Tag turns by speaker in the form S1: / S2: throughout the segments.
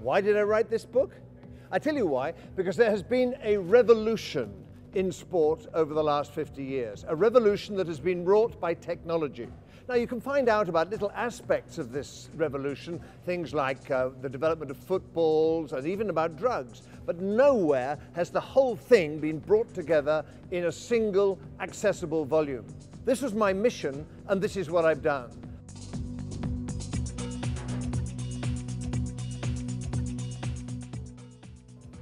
S1: Why did I write this book? I tell you why, because there has been a revolution in sport over the last 50 years, a revolution that has been wrought by technology. Now, you can find out about little aspects of this revolution, things like the development of footballs and even about drugs, but nowhere has the whole thing been brought together in a single accessible volume. This was my mission, and this is what I've done.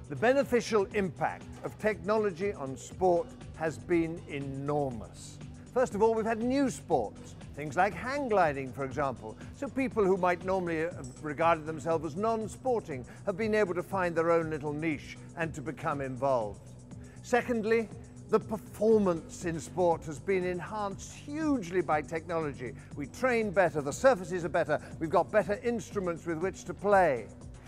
S1: The beneficial impact of technology on sport has been enormous. First of all, we've had new sports, things like hang gliding, for example. So people who might normally have regarded themselves as non-sporting have been able to find their own little niche and to become involved. Secondly, the performance in sport has been enhanced hugely by technology. We train better, the surfaces are better, we've got better instruments with which to play.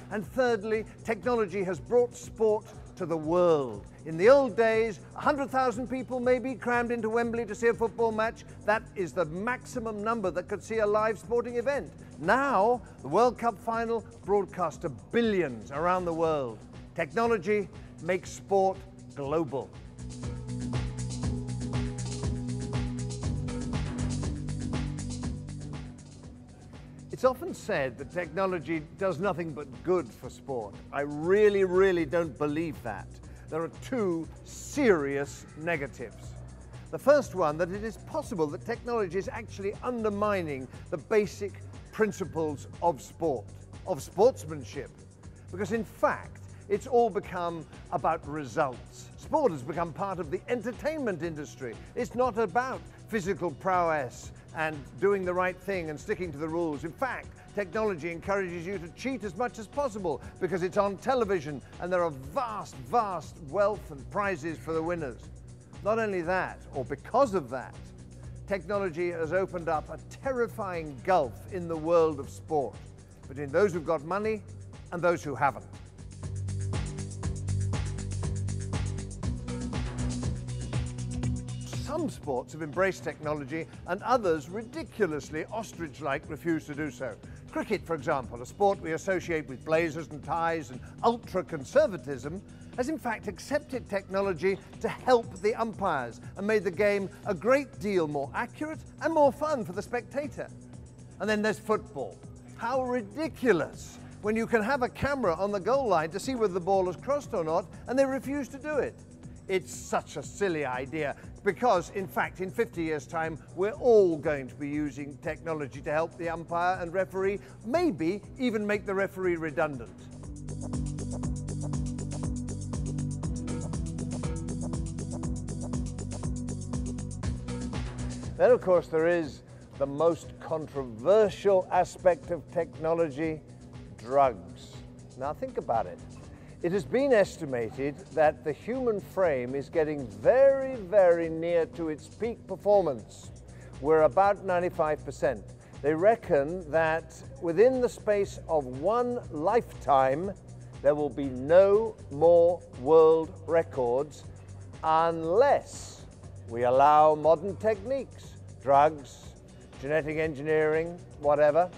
S1: And thirdly, technology has brought sport to the world. In the old days, 100,000 people maybe crammed into Wembley to see a football match. That is the maximum number that could see a live sporting event. Now, the World Cup final broadcast to billions around the world. Technology makes sport global. It's often said that technology does nothing but good for sport. I really don't believe that. There are two serious negatives. The first one, that it is possible that technology is actually undermining the basic principles of sport, of sportsmanship. Because in fact, it's all become about results. Sport has become part of the entertainment industry. It's not about physical prowess and doing the right thing and sticking to the rules. In fact, technology encourages you to cheat as much as possible because it's on television and there are vast wealth and prizes for the winners. Not only that, or because of that, technology has opened up a terrifying gulf in the world of sport between those who've got money and those who haven't. Some sports have embraced technology and others, ridiculously ostrich-like, refuse to do so. Cricket, for example, a sport we associate with blazers and ties and ultra-conservatism, has in fact accepted technology to help the umpires and made the game a great deal more accurate and more fun for the spectator. And then there's football. How ridiculous when you can have a camera on the goal line to see whether the ball has crossed or not, and they refuse to do it. It's such a silly idea because, in fact, in 50 years' time, we're all going to be using technology to help the umpire and referee, maybe even make the referee redundant. Then, of course, there is the most controversial aspect of technology, drugs. Now, think about it. It has been estimated that the human frame is getting very near to its peak performance. We're about 95%. They reckon that within the space of one lifetime, there will be no more world records unless we allow modern techniques, drugs, genetic engineering, whatever.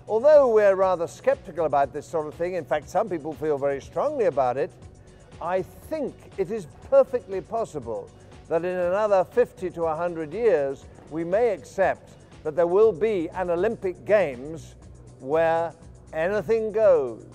S1: Although we're rather skeptical about this sort of thing, in fact, some people feel very strongly about it, I think it is perfectly possible that in another 50 to 100 years, we may accept that there will be an Olympic Games where anything goes.